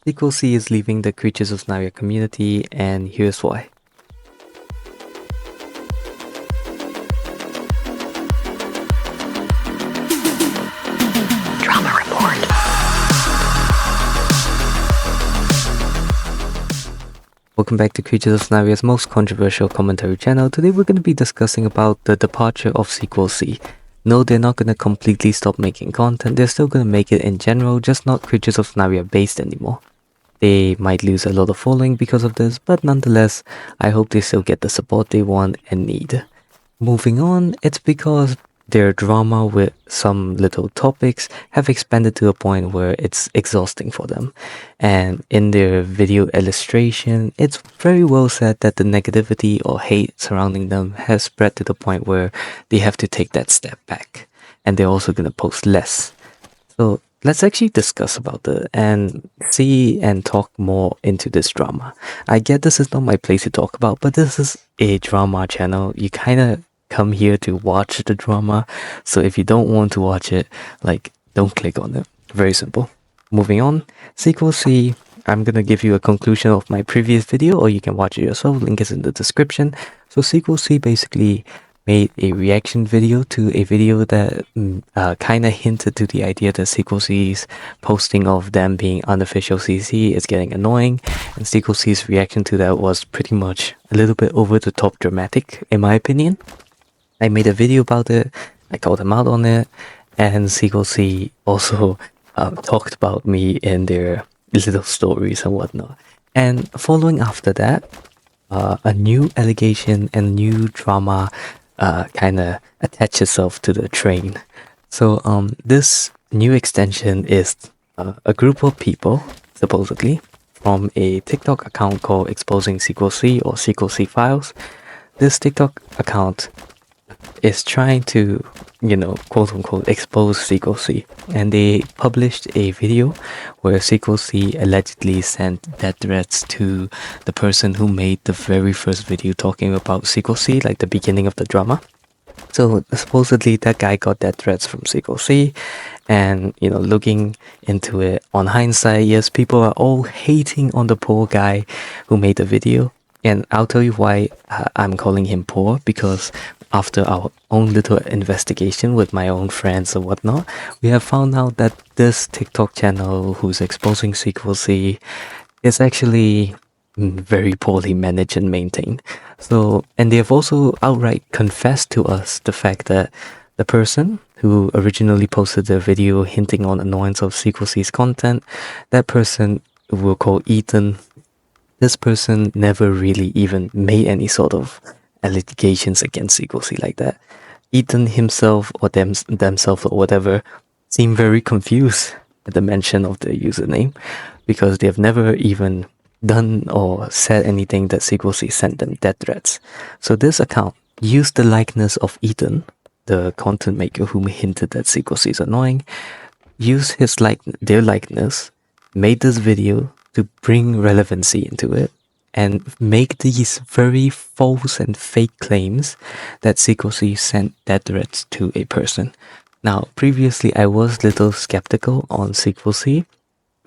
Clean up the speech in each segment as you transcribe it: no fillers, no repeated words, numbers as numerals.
COC is leaving the Creatures of Sonaria community, and here's why. Drama Report. Welcome back to Creatures of Sonaria's most controversial commentary channel. Today we're going to be discussing about the departure of CequalC. No, they're not going to completely stop making content. They're still going to make it in general, just not Creatures of Sonaria based anymore. They might lose a lot of following because of this, but nonetheless, I hope they still get the support they want and need. Moving on, it's because their drama with some little topics have expanded to a point where it's exhausting for them. And in their video illustration, it's very well said that the negativity or hate surrounding them has spread to the point where they have to take that step back. And they're also going to post less. So let's actually discuss about it and see and talk more into this drama. I get this is not my place to talk about, but this is a drama channel. You kind of come here to watch the drama. So if you don't want to watch it, don't click on it. Very simple. Moving on, CequalC. I'm going to give you a conclusion of my previous video, or you can watch it yourself. Link is in the description. So CequalC basically made a reaction video to a video that kind of hinted to the idea that CequalC's posting of them being unofficial CC is getting annoying, and CequalC's reaction to that was pretty much a little bit over the top dramatic, in my opinion. I made a video about it, I called them out on it, and CequalC also talked about me in their little stories and whatnot. And following after that, a new allegation and new drama kind of attach itself to the train. So this new extension is a group of people, supposedly, from a TikTok account called Exposing CequalC or CequalC Files. This TikTok account is trying to, quote unquote, expose CequalC. And they published a video where CequalC allegedly sent death threats to the person who made the very first video talking about CequalC, like the beginning of the drama. So supposedly that guy got death threats from CequalC, and looking into it on hindsight, yes, people are all hating on the poor guy who made the video. And I'll tell you why I'm calling him poor, because after our own little investigation with my own friends and whatnot, we have found out that this TikTok channel who's exposing CequalC is actually very poorly managed and maintained. So, and they have also outright confessed to us the fact that the person who originally posted the video hinting on annoyance of CequalC's content, that person we'll call Ethan. This person never really even made any sort of allegations against CequalC like that. Ethan himself or themselves or whatever seem very confused at the mention of the username, because they have never even done or said anything that CequalC sent them death threats. So this account used the likeness of Ethan, the content maker who hinted that CequalC is annoying, used their likeness, made this video to bring relevancy into it, and make these very false and fake claims that CequalC sent death threats to a person. Now, previously I was little skeptical on CequalC,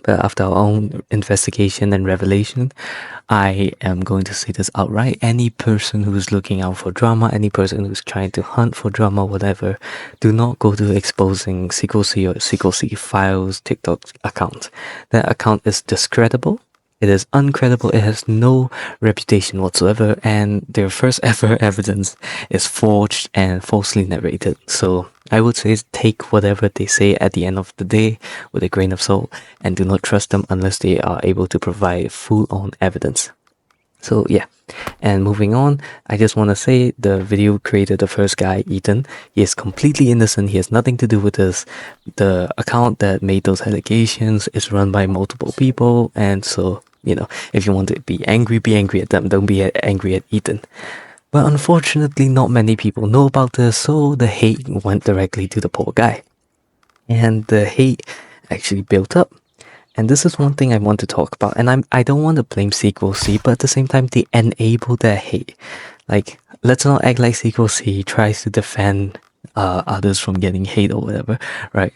but after our own investigation and revelation, I am going to say this outright. Any person who's looking out for drama, any person who's trying to hunt for drama, whatever, do not go to Exposing CequalC or CequalC Files TikTok account. That account is discreditable. It is uncredible. It has no reputation whatsoever, and their first ever evidence is forged and falsely narrated. So I would say take whatever they say at the end of the day with a grain of salt, and do not trust them unless they are able to provide full-on evidence. So yeah, and moving on, I just want to say the video creator, the first guy, Ethan, he is completely innocent. He has nothing to do with this. The account that made those allegations is run by multiple people, and so if you want to be angry at them. Don't be angry at Ethan. But unfortunately, not many people know about this, so the hate went directly to the poor guy. And the hate actually built up. And this is one thing I want to talk about. And I don't want to blame CequalC, but at the same time, they enable their hate. Let's not act like CequalC tries to defend others from getting hate or whatever, right?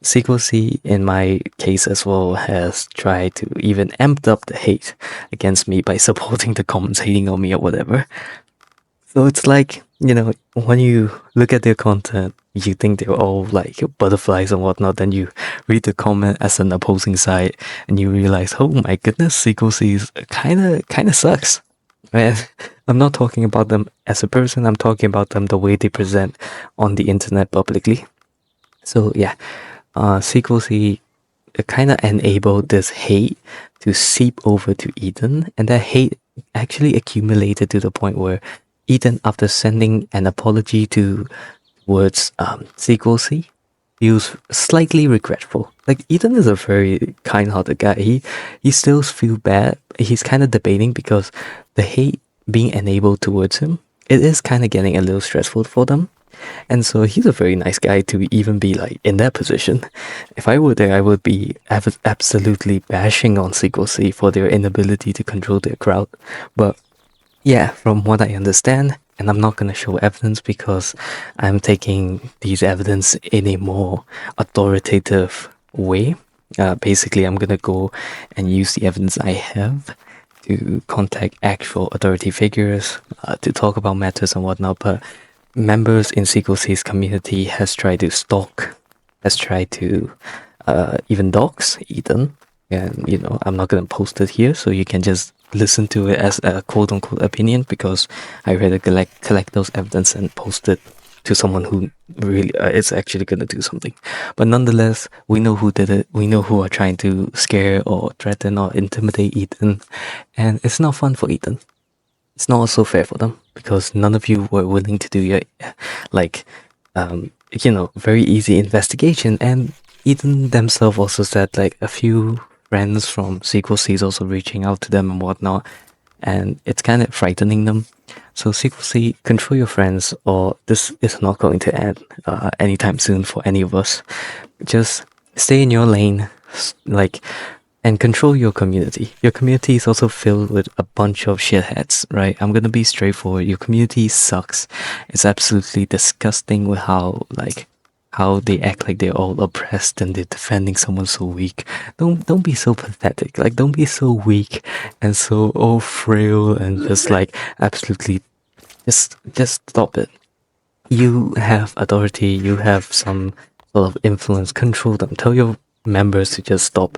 COC in my case as well has tried to even amped up the hate against me by supporting the comments hating on me or whatever. So it's like, when you look at their content, you think they're all like butterflies and whatnot, then you read the comment as an opposing side and you realize, oh my goodness, COC is kinda sucks. And I'm not talking about them as a person, I'm talking about them the way they present on the internet publicly. So yeah, CequalC kind of enabled this hate to seep over to Eden, and that hate actually accumulated to the point where Eden, after sending an apology towards CequalC, feels slightly regretful. Like, Eden is a very kind-hearted guy. He still feels bad. He's kind of debating because the hate being enabled towards him, it is kind of getting a little stressful for them. And so he's a very nice guy to even be like in that position. If I were there, I would be absolutely bashing on CequalC for their inability to control their crowd. But yeah, from what I understand, and I'm not going to show evidence because I'm taking these evidence in a more authoritative way. Basically, I'm going to go and use the evidence I have to contact actual authority figures to talk about matters and whatnot. But members in CequalC's community has tried to stalk, has tried to even dox Eden. And, I'm not going to post it here, so you can just listen to it as a quote-unquote opinion, because I rather collect those evidence and post it to someone who really is actually going to do something. But nonetheless, we know who did it. We know who are trying to scare or threaten or intimidate Eden. And it's not fun for Eden. It's not also fair for them, because none of you were willing to do your, very easy investigation. And Eden themselves also said, like, a few friends from CequalC is also reaching out to them and whatnot, and it's kind of frightening them. So CequalC, control your friends, or this is not going to end anytime soon for any of us. Just stay in your lane, and control your community. Your community is also filled with a bunch of shitheads, right? I'm gonna be straightforward. Your community sucks. It's absolutely disgusting with how they act like they're all oppressed and they're defending someone so weak. Don't be so pathetic. Like, don't be so weak and so frail and just absolutely just stop it. You have authority, you have some sort of influence, control them. Tell your members to just stop,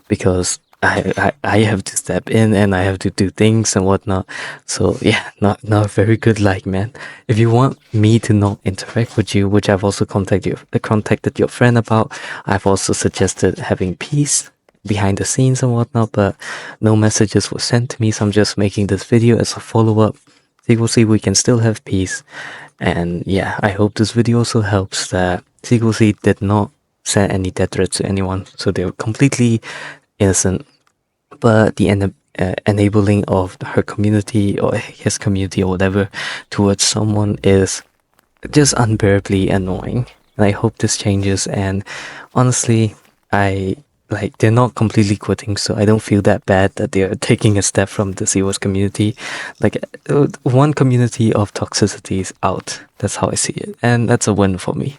because I have to step in and I have to do things and whatnot. So yeah, not very good man. If you want me to not interact with you, which I've also contacted your friend about, I've also suggested having peace behind the scenes and whatnot, but no messages were sent to me, so I'm just making this video as a follow-up. CequalC, we can still have peace. And yeah, I hope this video also helps that CequalC did not send any death threats to anyone, so they're completely innocent. But the enabling of her community or his community or whatever towards someone is just unbearably annoying. And I hope this changes. And honestly, they're not completely quitting, so I don't feel that bad that they're taking a step from the COS community. One community of toxicity is out. That's how I see it, and that's a win for me.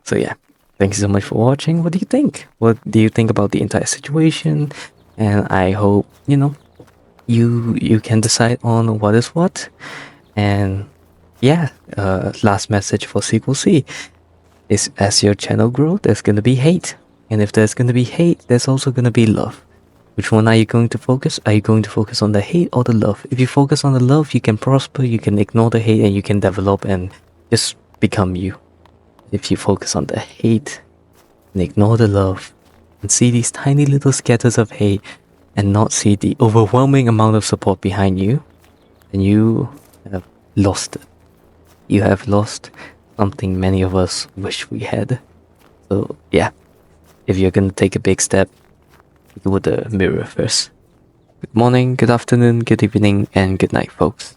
So yeah, thank you so much for watching. What do you think? What do you think about the entire situation? And I hope you can decide on what is what. And yeah, last message for CequalC is, as your channel grows, there's gonna be hate. And if there's gonna be hate, there's also gonna be love. Which one are you going to focus? Are you going to focus on the hate or the love? If you focus on the love, you can prosper, you can ignore the hate, and you can develop and just become you. If you focus on the hate and ignore the love and see these tiny little scatters of hate and not see the overwhelming amount of support behind you, then you have lost it. You have lost something many of us wish we had. So yeah, if you're gonna take a big step, look with the mirror first. Good morning, good afternoon, good evening, and good night, folks.